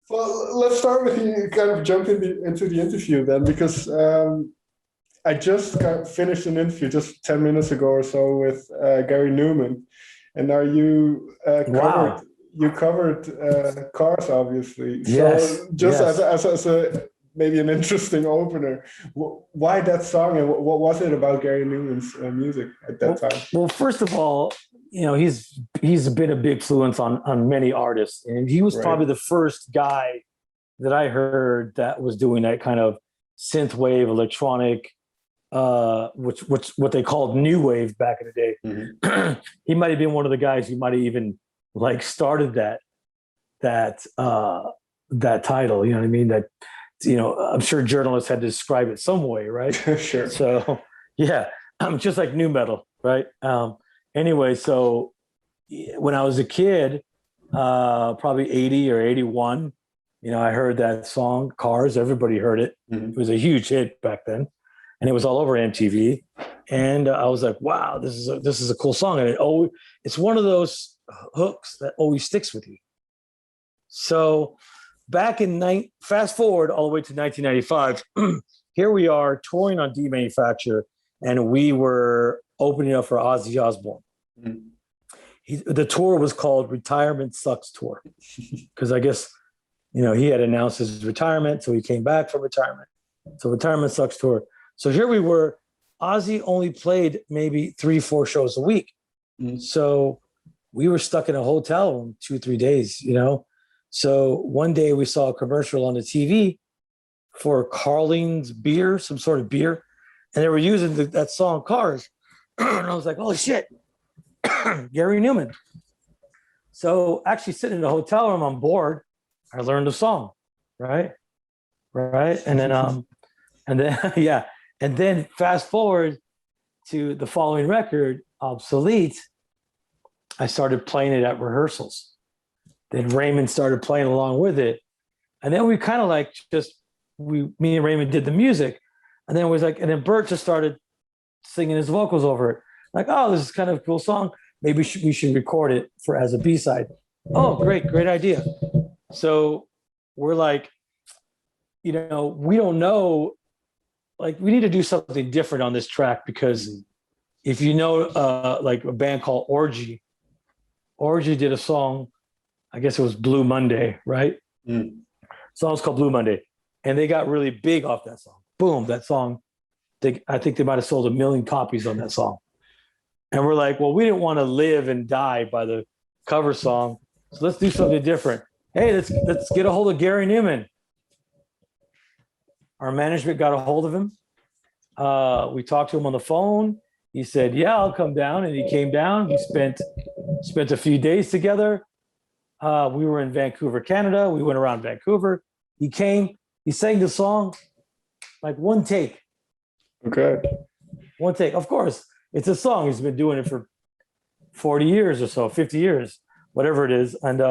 Well, let's start with you kind of jump into the interview then, because I just finished an interview just 10 minutes ago or so with Gary Numan. And now Wow. you covered Cars, obviously. Yes. So just Yes. as a maybe an interesting opener, why that song and what was it about Gary Numan's music at that Well, time? well, first of all, he's been a big influence on many artists, and he was Right. probably the first guy that I heard that was doing that kind of synth wave electronic, which what they called new wave back in the day. He might have been one of the guys who might have even like started that title. You know what I mean? That I'm sure journalists had to describe it some way, right? Sure. So yeah, just like new metal, right? Anyway, so when I was a kid, probably 80 or 81, I heard that song, Cars. Everybody heard it. It was a huge hit back then, and it was all over MTV. And I was like, wow, this is a cool song. And it's one of those hooks that always sticks with you. So fast forward all the way to 1995, here we are touring on Demanufacture, and we were opening up for Ozzy Osbourne. The tour was called Retirement Sucks Tour, because I guess, he had announced his retirement, so he came back from retirement. So Retirement Sucks Tour. So here we were. Ozzy only played maybe 3-4 shows a week. So we were stuck in a hotel room 2-3 days, So one day we saw a commercial on the TV for Carling's beer, some sort of beer, and they were using that song Cars. And I was like, holy shit, Gary Numan. So actually sitting in the hotel room, I'm bored. I learned the song, right? And then, yeah. And then fast forward to the following record, Obsolete, I started playing it at rehearsals. Then Raymond started playing along with it. And then we kind of like me and Raymond did the music. And then it was like, and then Bert just started singing his vocals over it. Like, oh, this is kind of a cool song. Maybe we should record it as a B-side. Oh, great idea. So we're like, we don't know, like we need to do something different on this track, because if like a band called Orgy did a song, I guess it was Blue Monday, right? Song was called Blue Monday, and they got really big off that song. Boom, that song. I think they might have sold 1 million copies on that song. And we're like, well, we didn't want to live and die by the cover song, so let's do something different. Hey, let's get a hold of Gary Numan. Our management got a hold of him. We talked to him on the phone. He said, yeah, I'll come down. And he came down. We spent a few days together. We were in Vancouver, Canada. We went around Vancouver. He came. He sang the song like one take. Okay. One take. Of course, it's a song. He's been doing it for 40 years or so, 50 years, whatever it is. And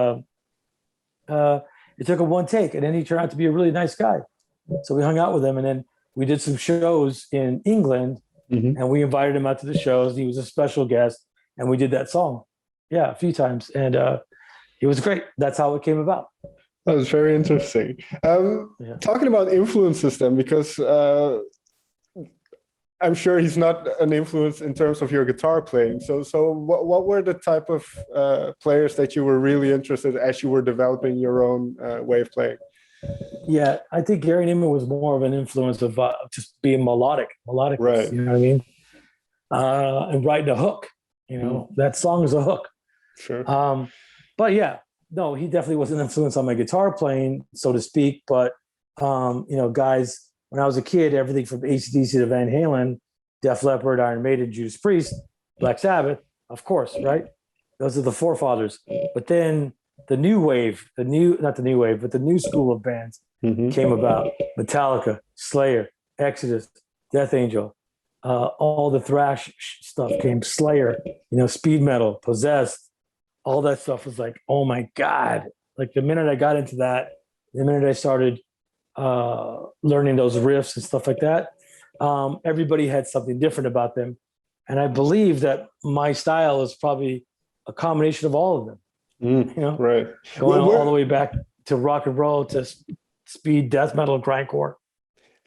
it took him one take. And then he turned out to be a really nice guy. So we hung out with him, and then we did some shows in England, and we invited him out to the shows. He was a special guest, and we did that song, a few times, and it was great. That's how it came about. That was very interesting. Talking about influences then, because I'm sure he's not an influence in terms of your guitar playing. So what were the type of players that you were really interested in as you were developing your own way of playing? Yeah, I think Gary Numan was more of an influence of just being melodic, right? You know what I mean? And writing a hook. That song is a hook. Sure. But yeah, no, he definitely was an influence on my guitar playing, so to speak. But guys, when I was a kid, everything from AC/DC to Van Halen, Def Leppard, Iron Maiden, Judas Priest, Black Sabbath, of course, right? Those are the forefathers. But then the new wave, not the new wave, but the new school of bands came about. Metallica, Slayer, Exodus, Death Angel, all the thrash stuff came. Slayer, speed metal, Possessed, all that stuff was like, oh my God. Like the minute I got into that, the minute I started learning those riffs and stuff like that, everybody had something different about them. And I believe that my style is probably a combination of all of them. Right. Going all the way back to rock and roll to speed, death metal, grindcore.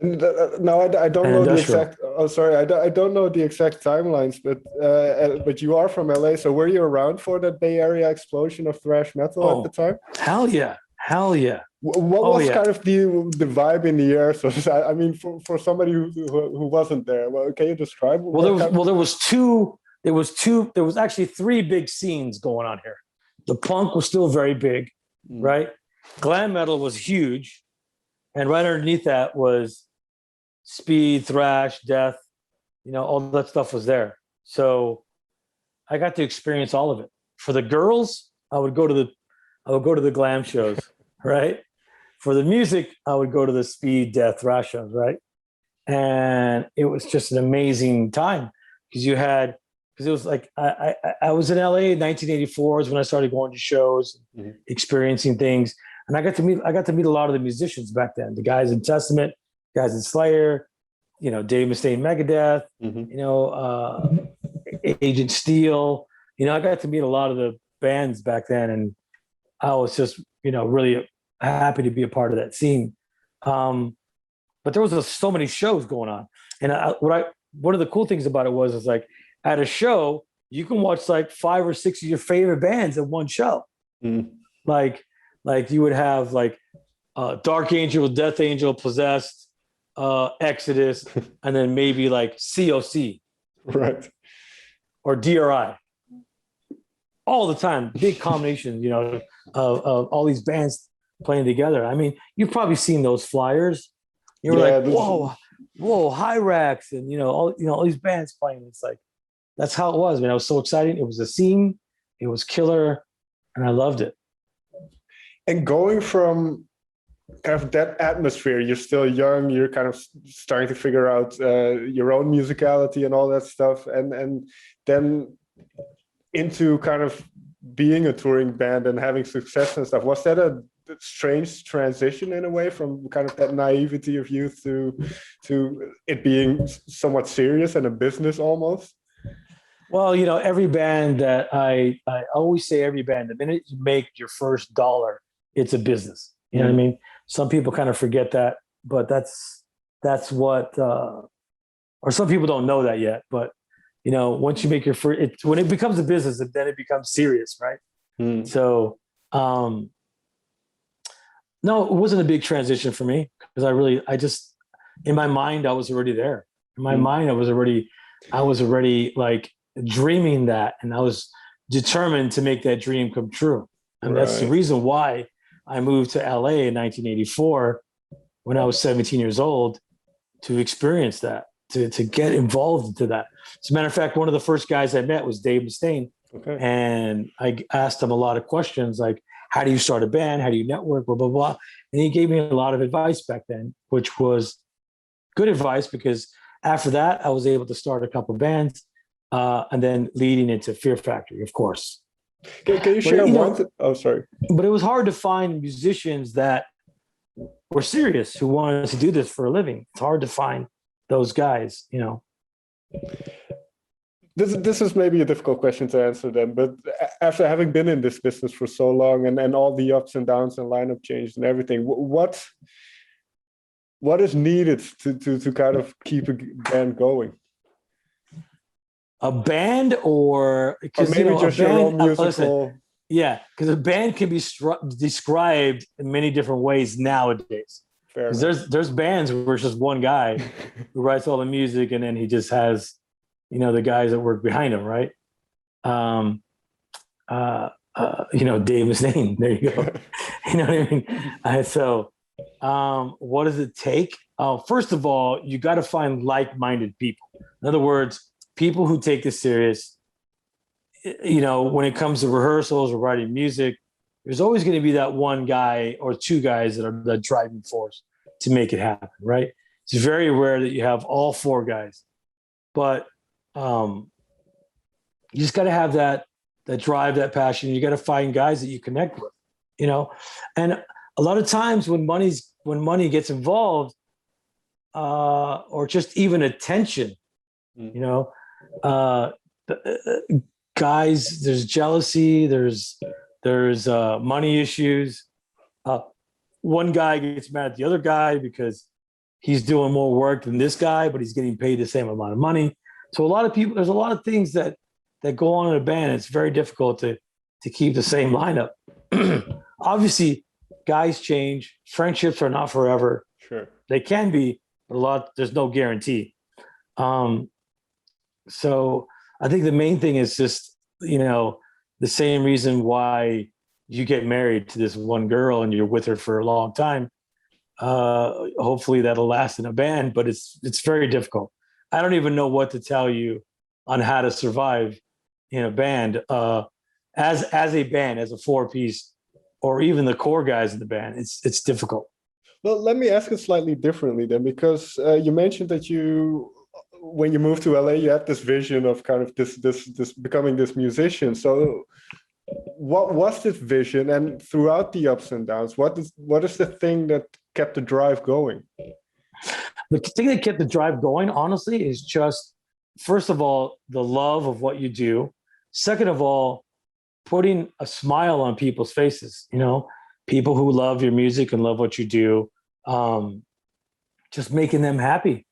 No, I don't And know the industrial. exact. Oh, sorry, I don't know the exact timelines, but you are from LA, so were you around for that Bay Area explosion of thrash metal at the Oh, time? hell yeah. Hell yeah. What Oh, was yeah. kind of the vibe in the air? So I mean, for somebody who wasn't there, well, can you describe? Well, there was actually three big scenes going on here. The punk was still very big, right? Glam metal was huge. And right underneath that was speed, thrash, death, all that stuff was there. So I got to experience all of it. For the girls, I would go to the glam shows, right? For the music, I would go to the speed, death, thrash shows, right? And it was just an amazing time because it was like I was in LA in 1984 is when I started going to shows, experiencing things, and I got to meet a lot of the musicians back then. The guys in Testament, guys in Slayer, Dave Mustaine, Megadeth, Agent Steel. I got to meet a lot of the bands back then, and I was just really happy to be a part of that scene. But there was so many shows going on, and one of the cool things about it was like at a show you can watch like 5 or 6 of your favorite bands at one show. Like you would have like Dark Angel, Death Angel, Possessed, Exodus, and then maybe like COC, right, or DRI. All the time, big combinations, of all these bands playing together. I mean, you've probably seen those flyers. You were like, whoa, Hyrax, and all these bands playing. It's like that's how it was, man. It was so exciting. It was a scene. It was killer, and I loved it. And going from kind of that atmosphere, you're still young. You're kind of starting to figure out your own musicality and all that stuff, and then into kind of being a touring band and having success and stuff. Was that a strange transition in a way from kind of that naivety of youth to it being somewhat serious and a business almost? Well, every band that I always say, every band, the minute you make your first dollar, it's a business. You know what I mean? Some people kind of forget that, but that's what, or some people don't know that yet. But once you make your first, when it becomes a business, then it becomes serious, right? So, no, it wasn't a big transition for me because I just, in my mind, I was already there. In my mind, I was already like dreaming that, and I was determined to make that dream come true. And that's the reason why I moved to LA in 1984 when I was 17 years old to experience that, to get involved into that. As a matter of fact, one of the first guys I met was Dave Mustaine. Okay. And I asked him a lot of questions like, how do you start a band? How do you network? Blah, blah, blah. And he gave me a lot of advice back then, which was good advice because after that, I was able to start a couple of bands and then leading into Fear Factory, of course. Can you share one? Oh, sorry. But it was hard to find musicians that were serious who wanted to do this for a living. It's hard to find those guys, This is maybe a difficult question to answer then, but after having been in this business for so long and all the ups and downs and lineup changes and everything, what is needed to kind of keep a band going? A band or maybe just your own musical. Listen, yeah, because a band can be described in many different ways nowadays. There's bands where it's just one guy who writes all the music and then he just has the guys that work behind him, right? Dave Mustaine. There you go. You know what I mean? So, what does it take? First of all, you got to find like-minded people. In other words, people who take this serious. When it comes to rehearsals or writing music, there's always going to be that one guy or two guys that are the driving force to make it happen, right? It's very rare that you have all four guys, but you just got to have that drive, that passion. You got to find guys that you connect with, and a lot of times when money gets involved, or just even attention, guys, there's jealousy, there's money issues, one guy gets mad at the other guy because he's doing more work than this guy, but he's getting paid the same amount of money. So a lot of people, there's a lot of things that go on in a band. It's very difficult to keep the same lineup. Obviously, guys change. Friendships are not forever. Sure. They can be, but there's no guarantee. So I think the main thing is just, the same reason why you get married to this one girl and you're with her for a long time. Hopefully that'll last in a band, but it's very difficult. I don't even know what to tell you on how to survive in a band. As a band, as a 4-piece, or even the core guys in the band, it's difficult. Well, let me ask it slightly differently then, because you mentioned that when you moved to LA, you had this vision of kind of this becoming this musician. So what was this vision? And throughout the ups and downs, what is the thing that kept the drive going? The thing that kept the drive going, honestly, is just, first of all, the love of what you do. Second of all, putting a smile on people's faces, people who love your music and love what you do, just making them happy,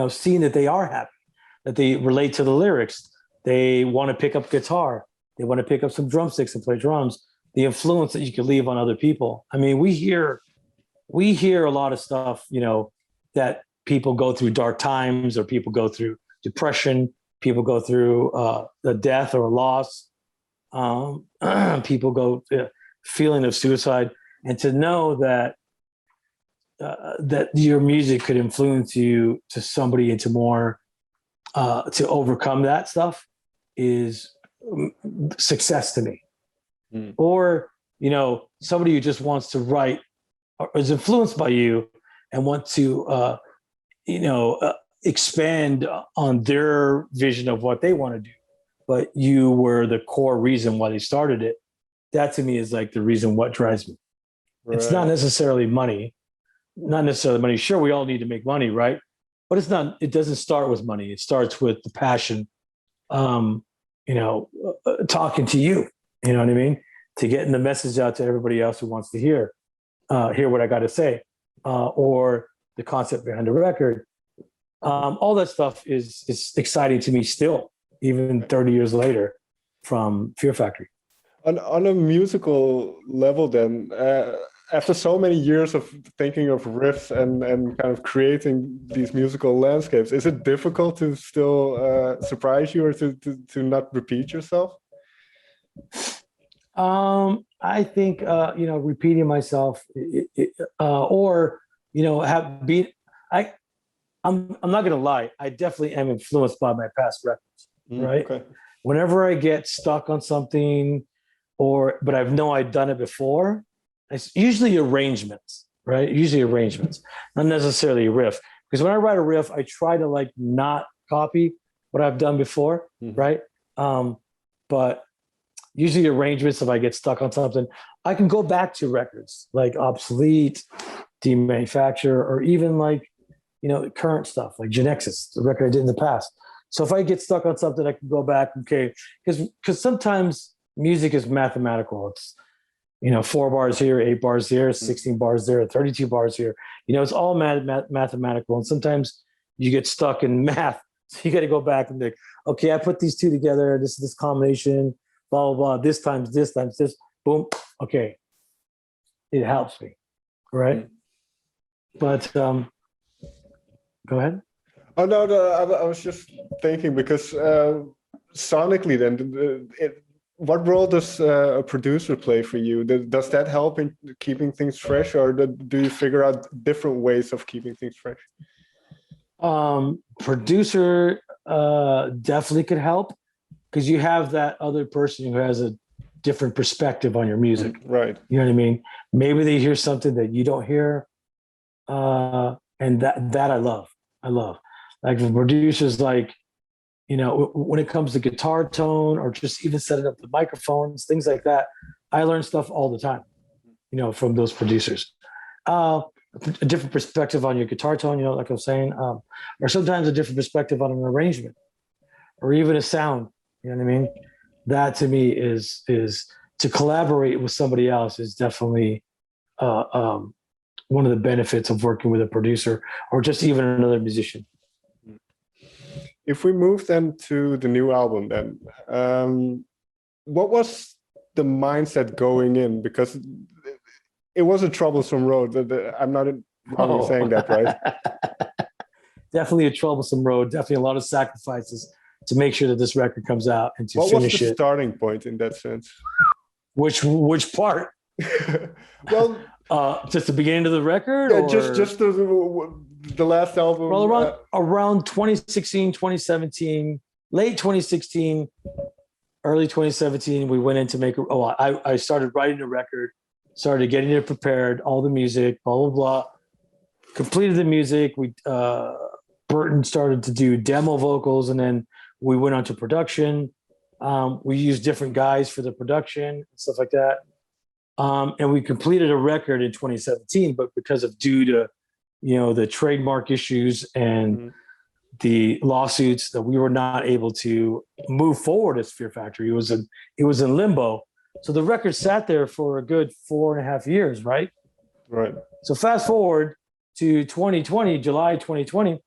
seeing that they are happy, that they relate to the lyrics. They want to pick up guitar. They want to pick up some drumsticks and play drums. The influence that you can leave on other people. I mean, we hear a lot of stuff, that people go through dark times, or people go through depression, people go through the death or a loss. People go feeling of suicide, and to know that your music could influence you to somebody into more to overcome that stuff is success to me. Or somebody who just wants to write or is influenced by you and want to expand on their vision of what they want to do, but you were the core reason why they started it. That to me is like the reason what drives me. Right. It's not necessarily money. Sure, we all need to make money, right? But it doesn't start with money. It starts with the passion, talking to you, you know what I mean? To getting the message out to everybody else who wants to hear what I got to say, or the concept behind the record. All that stuff is exciting to me still, even 30 years later from Fear Factory. On a musical level then, after so many years of thinking of riffs and kind of creating these musical landscapes, is it difficult to still surprise you, or to not repeat yourself? I think, repeating myself, or, I'm not going to lie. I definitely am influenced by my past records, right? Okay. Whenever I get stuck on something, but I know I've done it before, it's usually arrangements, right? Usually arrangements, not necessarily a riff. Because when I write a riff, I try to not copy what I've done before, right? But usually arrangements, if I get stuck on something, I can go back to records like Obsolete, Demanufacture, or even current stuff like Genexus, the record I did in the past. So if I get stuck on something, I can go back, okay, because sometimes music is mathematical. It's 4 bars here, 8 bars here, 16 bars there, 32 bars here. It's all mathematical, and sometimes you get stuck in math. So you got to go back and think, okay, I put these two together. This combination, blah blah blah. This times this, boom. Okay, it helps me, right? But go ahead. Oh no, I was just thinking, because sonically, then, what role does a producer play for you? Does that help in keeping things fresh, or do you figure out different ways of keeping things fresh? Producer definitely could help, because you have that other person who has a different perspective on your music. Right. You know what I mean? Maybe they hear something that you don't hear, and that I love. Like the producers, when it comes to guitar tone, or just even setting up the microphones, things like that, I learn stuff all the time, from those producers. A different perspective on your guitar tone, like I'm saying, or sometimes a different perspective on an arrangement, or even a sound. You know what I mean? That to me is to collaborate with somebody else is definitely one of the benefits of working with a producer or just even another musician. If we move then to the new album, then what was the mindset going in? Because it was a troublesome road. I'm not wrong in saying that, right? Definitely a troublesome road. Definitely a lot of sacrifices to make sure that this record comes out and to what finish was the it. starting point in that sense? Which part? Well, just the beginning of the record? yeah, or? just the last album. Well, around 2016, 2017, late 2016, early 2017, we went in to make. I started writing the record, started getting it prepared, all the music, blah blah blah. Completed the music. Burton started to do demo vocals, and then we went on to production. We used different guys for the production and stuff like that. And we completed a record in 2017, but because of due to, the trademark issues and the lawsuits, that we were not able to move forward as Fear Factory. It was in limbo. So the record sat there for a good 4.5 years, right? Right. So fast forward to 2020, July 2020,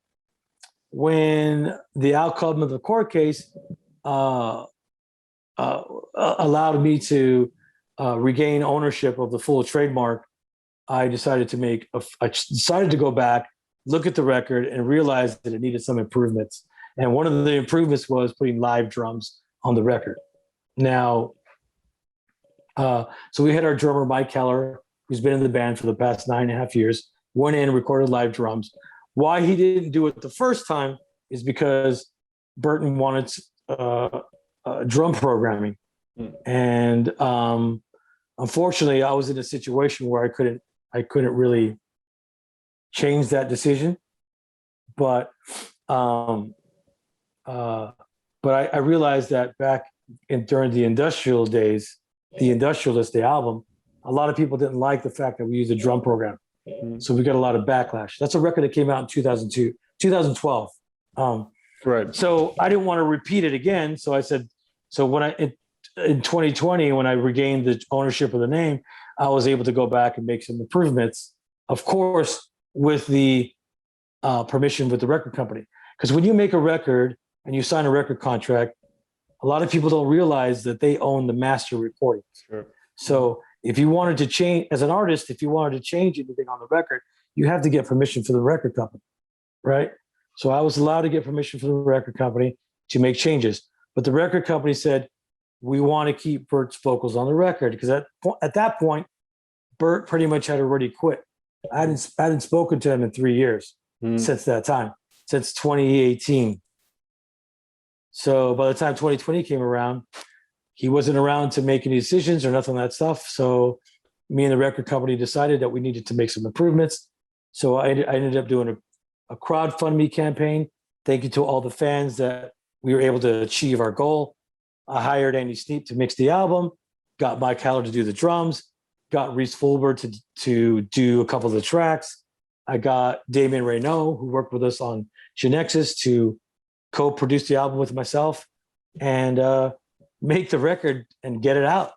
when the outcome of the court case allowed me to regain ownership of the full trademark. I decided to go back, look at the record, and realize that it needed some improvements. And one of the improvements was putting live drums on the record. Now, so we had our drummer, Mike Keller, who's been in the band for the past 9.5 years, went in and recorded live drums. Why he didn't do it the first time is because Burton wanted drum programming. And unfortunately, I was in a situation where I couldn't really change that decision. But I realized that during the Industrial days, the Industrialist, the album, a lot of people didn't like the fact that we used a drum program. So we got a lot of backlash. That's a record that came out in 2012. Right. So I didn't want to repeat it again. So I said, in 2020, when I regained the ownership of the name, I was able to go back and make some improvements, of course, with the permission with the record company. Because when you make a record and you sign a record contract, a lot of people don't realize that they own the master recordings. Sure. So if you wanted to change, as an artist, if you wanted to change anything on the record, you have to get permission from the record company, right? So I was allowed to get permission from the record company to make changes. But the record company said, we want to keep Bert's vocals on the record, because at that point, Bert pretty much had already quit. I hadn't spoken to him in 3 years since that time, since 2018. So by the time 2020 came around, he wasn't around to make any decisions or nothing like that stuff. So me and the record company decided that we needed to make some improvements. So I ended up doing a crowdfunding campaign. Thank you to all the fans that we were able to achieve our goal. I hired Andy Sneap to mix the album, got Mike Haller to do the drums, got Reese Fulber to do a couple of the tracks. I got Damien Reynaud, who worked with us on Genexus, to co-produce the album with myself and make the record and get it out.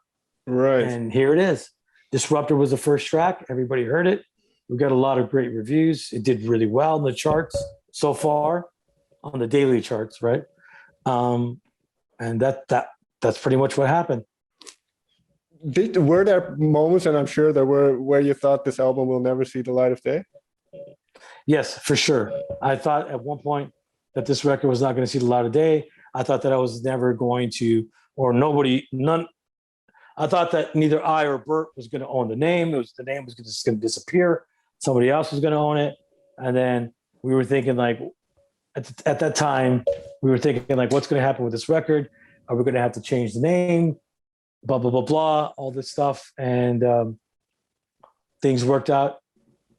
Right. And here it is. Disruptor was the first track. Everybody heard it. We got a lot of great reviews. It did really well in the charts so far, on the daily charts, right? And that's pretty much what happened. Were there moments, and I'm sure there were, where you thought this album will never see the light of day? Yes, for sure. I thought at one point that this record was not going to see the light of day. I thought that I was never going to, I thought that neither I or Bert was going to own the name. The name was just going to disappear. Somebody else was going to own it. And then we were thinking, like, at that time, we were thinking, like, what's going to happen with this record? Are we going to have to change the name? Blah, blah, blah, blah, all this stuff. And things worked out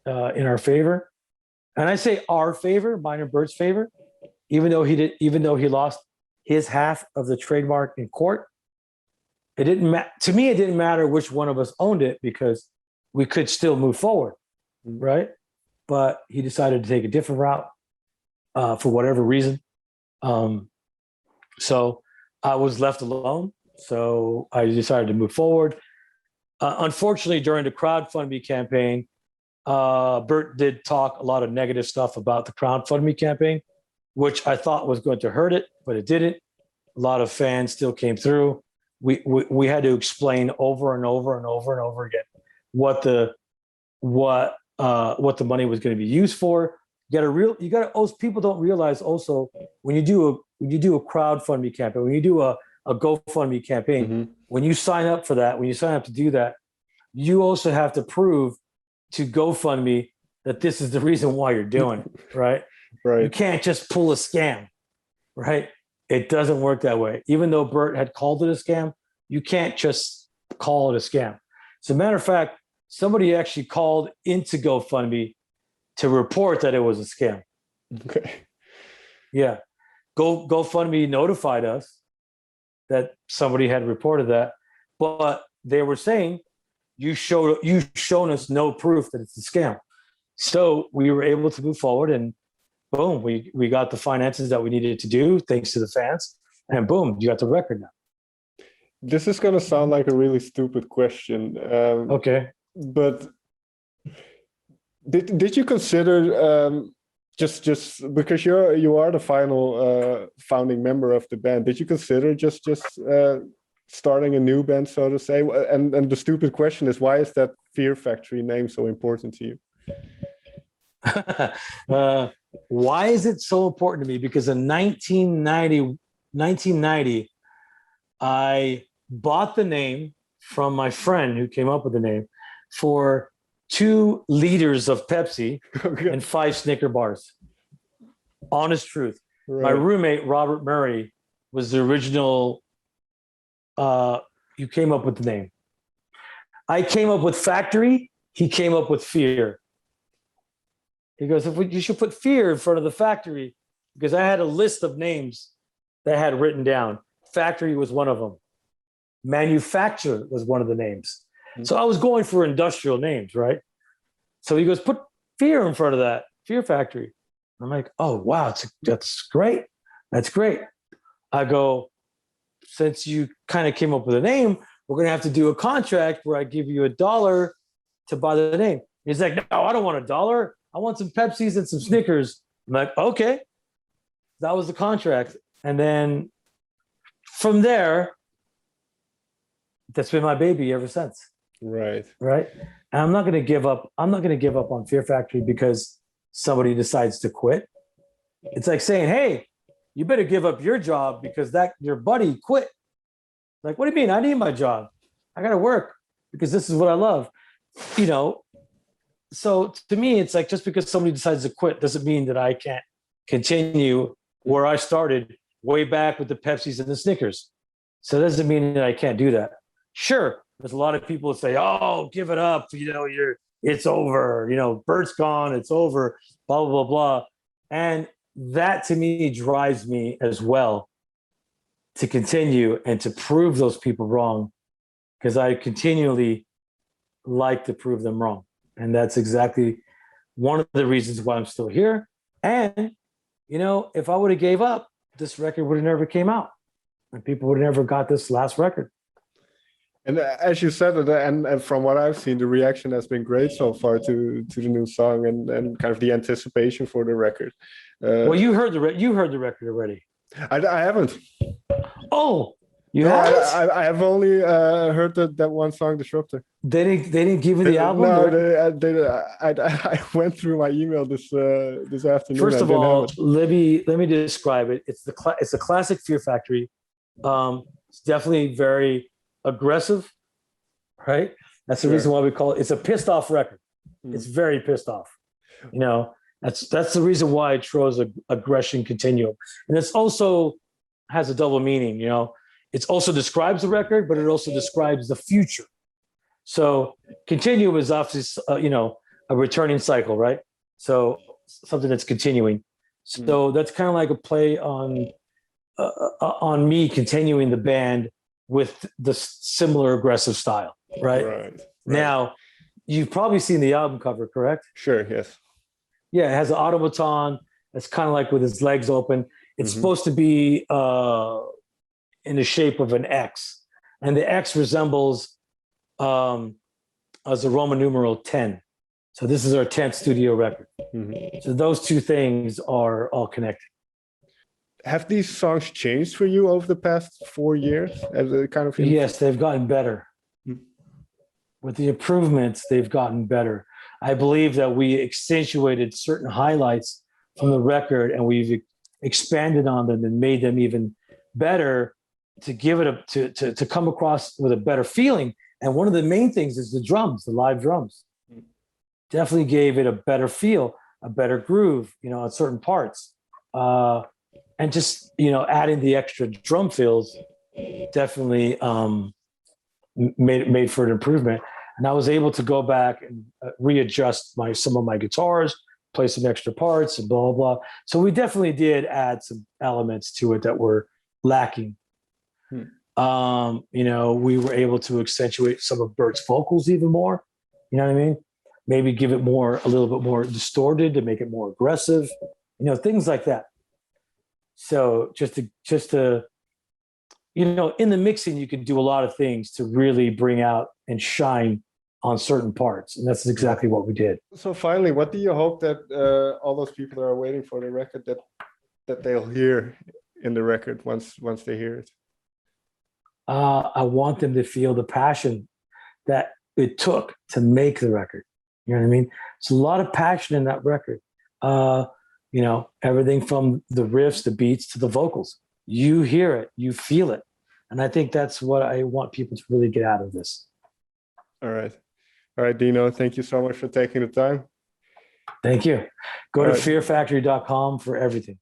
in our favor. And I say our favor, mine and Bert's favor, even though he lost his half of the trademark in court. It didn't to me, it didn't matter which one of us owned it, because we could still move forward, right? But he decided to take a different route for whatever reason. So I was left alone. So I decided to move forward. Unfortunately, during the crowdfunding campaign, Bert did talk a lot of negative stuff about the crowdfunding campaign, which I thought was going to hurt it, but it didn't. A lot of fans still came through. We had to explain over and over and over and over again what the money was going to be used for. People don't realize also when you do a crowdfunding campaign, when you do a GoFundMe campaign, when you sign up for that, when you sign up to do that, you also have to prove to GoFundMe that this is the reason why you're doing it, right? Right. You can't just pull a scam, right? It doesn't work that way. Even though Bert had called it a scam, you can't just call it a scam. As a matter of fact, somebody actually called into GoFundMe to report that it was a scam. Okay. Yeah. GoFundMe notified us that somebody had reported that, but they were saying you've shown us no proof that it's a scam. So we were able to move forward, and boom, we got the finances that we needed to do thanks to the fans, and boom, you got the record now. This is going to sound like a really stupid question. Okay. But did you consider just because you are the final founding member of the band, did you consider just starting a new band, so to say? And the stupid question is, why is that Fear Factory name so important to you? Why is it so important to me? Because in 1990, I bought the name from my friend who came up with the name for 2 liters of Pepsi and 5 Snicker bars. Honest truth. Right. My roommate, Robert Murray, was the original, who came up with the name. I came up with Factory. He came up with Fear. He goes, you should put Fear in front of the Factory, because I had a list of names that I had written down. Factory was one of them. Manufacturer was one of the names. So I was going for industrial names, right? So he goes, put Fear in front of that, Fear Factory. I'm like, oh, wow, that's great. That's great. I go, since you kind of came up with a name, we're going to have to do a contract where I give you $1 to buy the name. He's like, no, I don't want $1. I want some Pepsis and some Snickers. I'm like, okay. That was the contract. And then from there, that's been my baby ever since. Right. Right. And I'm not going to give up. I'm not going to give up on Fear Factory because somebody decides to quit. It's like saying, hey, you better give up your job because your buddy quit. Like, what do you mean? I need my job. I got to work because this is what I love. So to me, it's like, just because somebody decides to quit doesn't mean that I can't continue where I started way back with the Pepsis and the Snickers. So it doesn't mean that I can't do that. Sure, there's a lot of people that say, oh, give it up. It's over. Bert's gone. It's over. Blah, blah, blah, blah. And that to me drives me as well to continue and to prove those people wrong, because I continually like to prove them wrong. And that's exactly one of the reasons why I'm still here. And, if I would have gave up, this record would have never came out. And people would have never got this last record. And as you said, and from what I've seen, the reaction has been great so far to the new song and kind of the anticipation for the record. Well, you heard the record already. I haven't. Oh, you haven't? I have only heard that one song, Disruptor. They didn't give you the album? No, I went through my email this afternoon. First of all, let me describe it. It's a classic Fear Factory. It's definitely very aggressive, right? That's the reason why we call it. It's a pissed off record. It's very pissed off. That's the reason why it throws Aggression Continuum, and it's also has a double meaning. It also describes the record, but it also describes the future. So Continuum is obviously a returning cycle, right? So something that's continuing. So that's kind of like a play on me continuing the band with the similar aggressive style, right? Now, you've probably seen the album cover, correct? Sure, yes. Yeah, it has an automaton that's kind of like with his legs open. It's supposed to be in the shape of an X, and the X resembles as a Roman numeral 10. So this is our 10th studio record. Mhm. So those two things are all connected. Have these songs changed for you over the past 4 years as a kind of Yes, they've gotten better. Mm. With the improvements, they've gotten better. I believe that we accentuated certain highlights from the record and we've expanded on them and made them even better to give it to come across with a better feeling. And one of the main things is the drums, the live drums. Definitely gave it a better feel, a better groove, on certain parts. And just, adding the extra drum fills definitely made for an improvement. And I was able to go back and readjust some of my guitars, play some extra parts and blah, blah, blah. So we definitely did add some elements to it that were lacking. We were able to accentuate some of Bert's vocals even more. You know what I mean? Maybe give it a little bit more distorted to make it more aggressive, things like that. So just to, in the mixing, you can do a lot of things to really bring out and shine on certain parts. And that's exactly what we did. So finally, what do you hope that all those people that are waiting for the record that they'll hear in the record once they hear it? I want them to feel the passion that it took to make the record. You know what I mean? It's a lot of passion in that record. Everything from the riffs, the beats, to the vocals. You hear it, you feel it. And I think that's what I want people to really get out of this. All right, Dino, thank you so much for taking the time. Thank you. Go to fearfactory.com for everything.